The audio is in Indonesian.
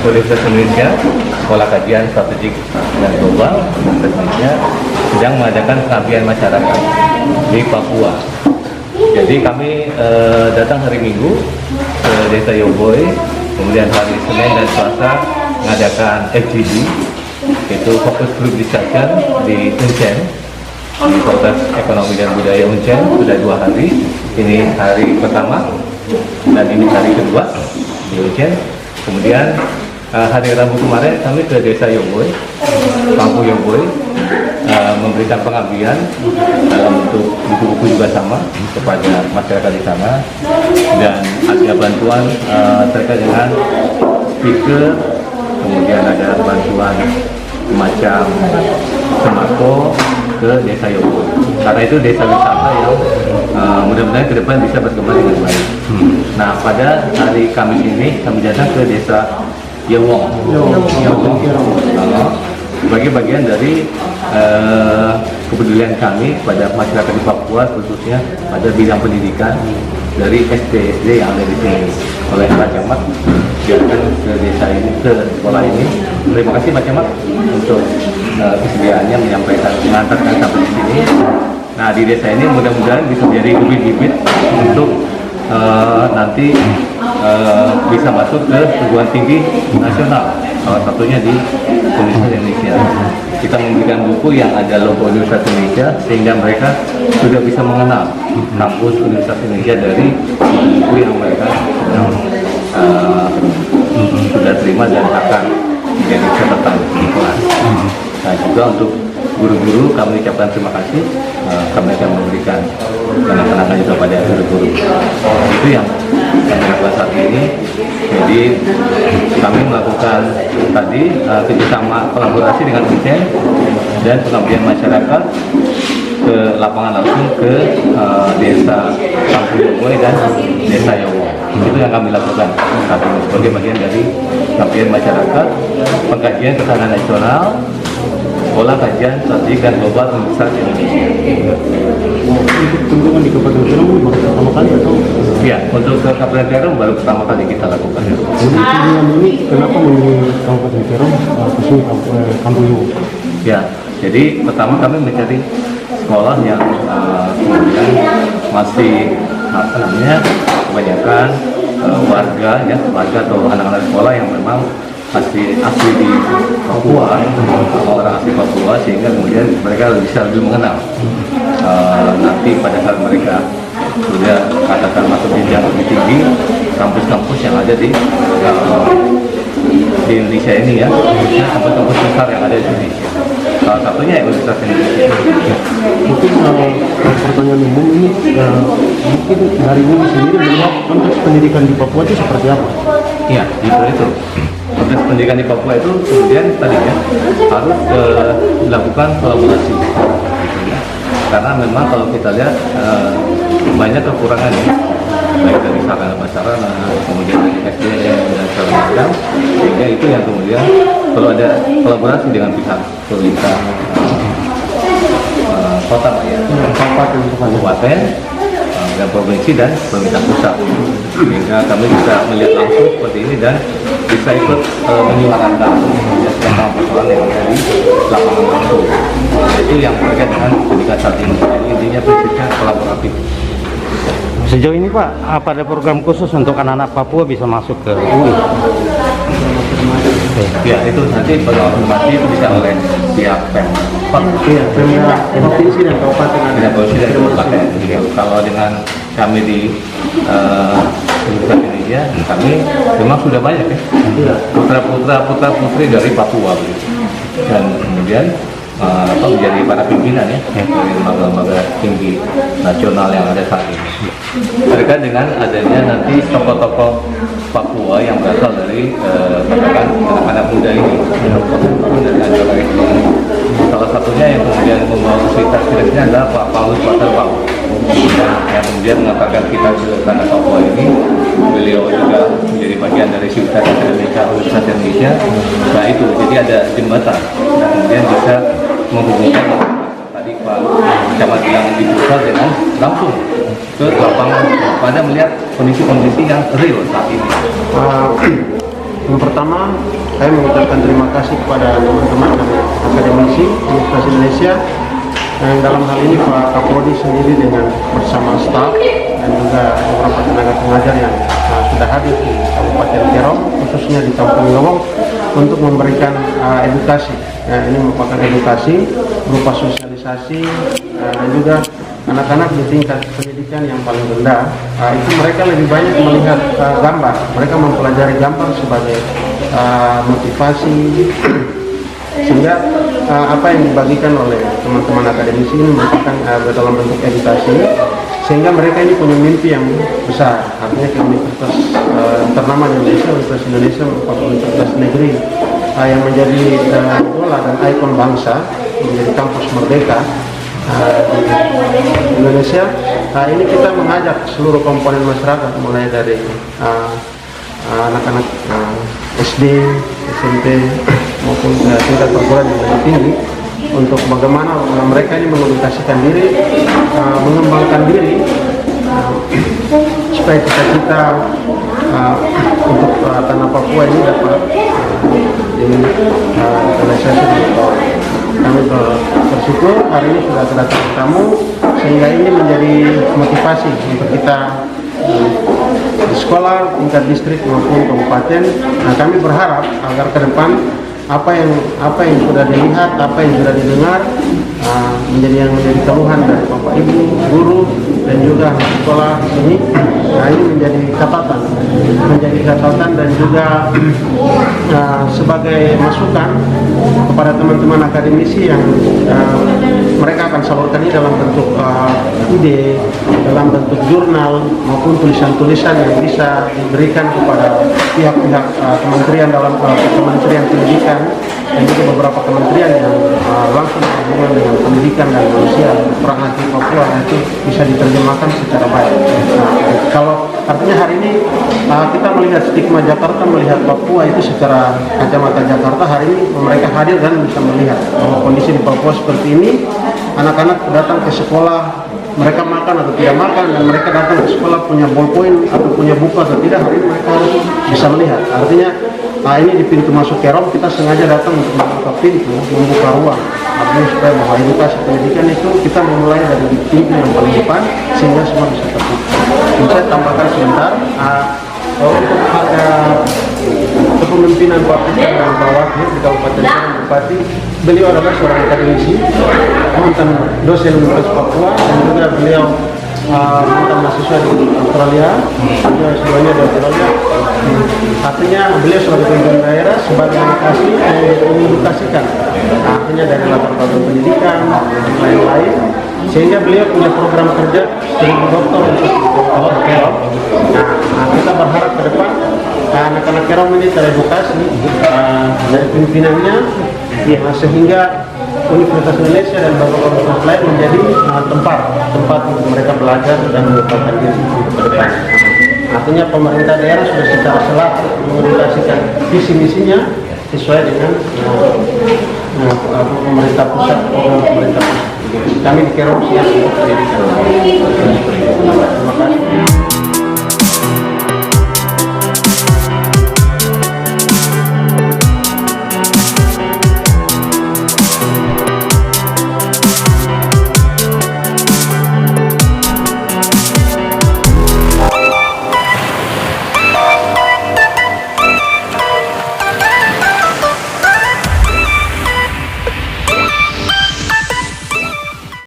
Universitas Indonesia, Sekolah Kajian Strategik dan Global Universitas Indonesia sedang mengadakan pengabdian masyarakat di Papua. Jadi kami datang hari Minggu ke Desa Yoboy, kemudian hari Senin dan Selasa mengadakan FGD, yaitu Fokus Group Discussion di Uncen, di Fakultas Ekonomi dan Budaya Uncen, sudah 2 hari. Ini hari pertama dan ini hari kedua di Uncen. Kemudian hari Rabu kemarin kami ke Desa Yoboy, Kampung Yoboy, memberikan pengabdian dalam bentuk buku-buku juga sama kepada masyarakat di sana, dan ada bantuan terkait dengan speaker, kemudian ada bantuan semacam sembako ke Desa Yoboy. Karena itu desa wisata yang mudah-mudahan ke depan bisa berkembang dengan baik. Nah, pada hari Kamis ini kami datang ke Desa Yewong, sebagai bagian dari kepedulian kami pada masyarakat di Papua, khususnya pada bidang pendidikan dari SD yang ada di sini. Oleh Pak Camat diadakan ke desa ini, ke sekolah ini. Terima kasih Pak Camat untuk kesediaannya mengantarkan sampai di sini. Nah, di desa ini mudah-mudahan bisa menjadi bibit-bibit untuk nanti bisa masuk ke perguruan tinggi nasional, salah satunya di Universitas Indonesia. Kita memberikan buku yang ada logo Universitas Indonesia sehingga mereka sudah bisa mengenal kampus Universitas Indonesia dari buku yang mereka sudah terima dan akan menjadi catatan di kelas. Nah, juga untuk guru-guru kami ucapkan terima kasih. Kami akan memberikan kenang-kenangan juga pada guru-guru. Itu yang kami lakukan saat ini. Jadi kami melakukan tadi kerjasama kolaborasi dengan Uncen dan pengabdian masyarakat ke lapangan langsung ke Desa Kampung Yoboy dan Desa Yowo. Itu yang kami lakukan saat ini sebagai bagian dari pengabdian masyarakat, pengkajian ketahanan nasional, Sekolah Kajian Strategik dan Global Universitas Indonesia. Untuk kunjungan di Kabupaten Serang baru pertama kali atau? Ya, untuk ke Kabupaten Serang baru pertama kali kita lakukan. Jadi kunjungan ini kenapa memilih Kabupaten Serang khususnya Kampung Yowo? Ya, jadi pertama kami mencari sekolah yang kemudian masih kebanyakan warga atau anak-anak sekolah yang memang asli di Papua, orang asli Papua, sehingga kemudian mereka bisa lebih mengenal nanti pada saat mereka sudah katakan masuk jenjang lebih tinggi, kampus-kampus yang ada di Indonesia ini ya, khususnya kampus-kampus besar yang ada di Indonesia. Salah satunya Universitas Indonesia. Mungkin pertanyaan umum ini, mungkin dari Bumi sendiri melihat konteks pendidikan di Papua itu seperti apa? Iya, itu. Konteks pendidikan di Papua itu kemudian tadi ya harus dilakukan kolaborasi. Karena memang kalau kita lihat banyak kekurangan ya, baik dari sarana-prasarana, kemudian dari SDM dan segala macam, sehingga itu yang kemudian perlu ada kolaborasi dengan pihak pemerintah kota Pak ya, kabupaten dan provinsi dan pemerintah pusat, sehingga kami bisa melihat langsung seperti ini dan bisa ikut menyuarakan persoalan yang ada di lapangan langsung. Itu yang terkait dengan pendidikan saat ini. Jadi intinya prinsipnya kolaboratif. Sejauh ini Pak, apa ada program khusus untuk anak-anak Papua bisa masuk ke UI? Ya, itu nanti konfirmasi bisa oleh pihak Pemkot. Iya, provinsi dan kabupaten ada. Provinsi dan kabupaten. Kalau dengan kami di Universitas Indonesia, kami memang sudah banyak ya. Putra-putri dari Papua begitu. Dan kemudian menjadi para pimpinan ya dari lembaga-lembaga tinggi nasional yang ada saat ini. Mereka dengan adanya nanti tokoh-tokoh Papua yang berasal dari katakan anak-anak muda ini dari acara ini. Salah satunya yang kemudian membawa cerita ini adalah Pak Paulus Waterpau yang kemudian mengantarkan kita ke tanah Papua ini. Beliau juga menjadi bagian dari Civitas Indonesia, Universitas Indonesia. Nah itu, jadi ada jembatan dan kemudian bisa menghubungkan tadi Pak Camat yang di pusat dengan langsung ke lapangan pada melihat kondisi-kondisi yang real saat ini. Yang pertama, saya mengucapkan terima kasih kepada teman-teman dari akademisi Universitas Indonesia yang dalam hal ini Pak Kapolri sendiri dengan bersama staf dan juga beberapa tenaga pengajar yang sudah hadir di Kabupaten Kerom, khususnya di Kampung Lowong, untuk memberikan edukasi. Ini merupakan edukasi berupa sosialisasi dan juga anak-anak di tingkat pendidikan yang paling rendah, itu mereka lebih banyak melihat gambar. Mereka mempelajari gambar sebagai motivasi, sehingga apa yang dibagikan oleh teman-teman akademisi ini merupakan dalam bentuk edukasi, sehingga mereka ini punya mimpi yang besar. Artinya ke universitas ternama di Indonesia, Universitas Indonesia merupakan universitas negeri yang menjadi idola dan ikon bangsa, menjadi kampus merdeka di Indonesia. Ini kita mengajak seluruh komponen masyarakat, mulai dari anak-anak SD, SMP maupun tingkat perguruan yang lebih tinggi, untuk bagaimana mereka ini mengedukasikan diri, mengembangkan diri, supaya cita-cita untuk tanah Papua ini dapat direalisasi di bawah. Kami bersyukur hari ini sudah kedatangan tamu, sehingga ini menjadi motivasi untuk kita di sekolah tingkat distrik maupun kabupaten. Nah, kami berharap agar ke depan apa yang sudah dilihat, apa yang sudah didengar menjadi keluhan dari Bapak Ibu, guru dan juga anak sekolah ini. Nah, ini menjadi catatan dan juga sebagai masukan kepada teman-teman akademisi yang mereka akan salurkan ini dalam bentuk ide, dalam bentuk jurnal maupun tulisan-tulisan yang bisa diberikan kepada pihak-pihak kementerian dalam Kementerian Pendidikan dan juga beberapa kementerian yang langsung berhubungan dengan pendidikan dan manusia perangkat di Papua, itu bisa diterjemahkan secara baik. Nah, kalau artinya hari ini kita melihat stigma Jakarta, melihat Papua itu secara kacamata Jakarta, hari ini mereka hadir dan bisa melihat bahwa kondisi di Papua seperti ini. Anak-anak datang ke sekolah, mereka makan atau tidak makan, dan mereka datang ke sekolah punya ballpoint atau punya buku atau tidak, hari ini mereka harus bisa melihat. Artinya ini di pintu masuk Kerom kita sengaja datang untuk membuka pintu, membuka ruang, artinya supaya bahwa edukasi pendidikan itu kita memulai dari pintu yang paling depan sehingga semua bisa terbuka. Saya tambahkan sebentar, untuk kepemimpinan Pak Presiden dan Pak Wakil di Kabupaten Kerom Bupati, beliau adalah seorang akademisi, mantan dosen Universitas Papua, dan juga beliau mantan mahasiswa di Australia, juga semuanya di Australia. Artinya beliau sebagai pemimpin daerah, sebagai edukasi, mengedukasikan, artinya dari latar belakang pendidikan dan lain-lain, sehingga beliau punya program kerja sebagai doktor untuk Kerom. Nah, kita berharap ke depan anak-anak Kerom ini teredukasi dari pimpinannya, ya, sehingga Universitas Indonesia dan beberapa universitas lain menjadi tempat untuk mereka belajar dan mengembangkan diri ke depan. Artinya pemerintah daerah sudah secara selak mengedukasikan visi misinya sesuai dengan pemerintah pusat, program pemerintah pusat. Kami di Kerom siap untuk pendidikan. Terima kasih.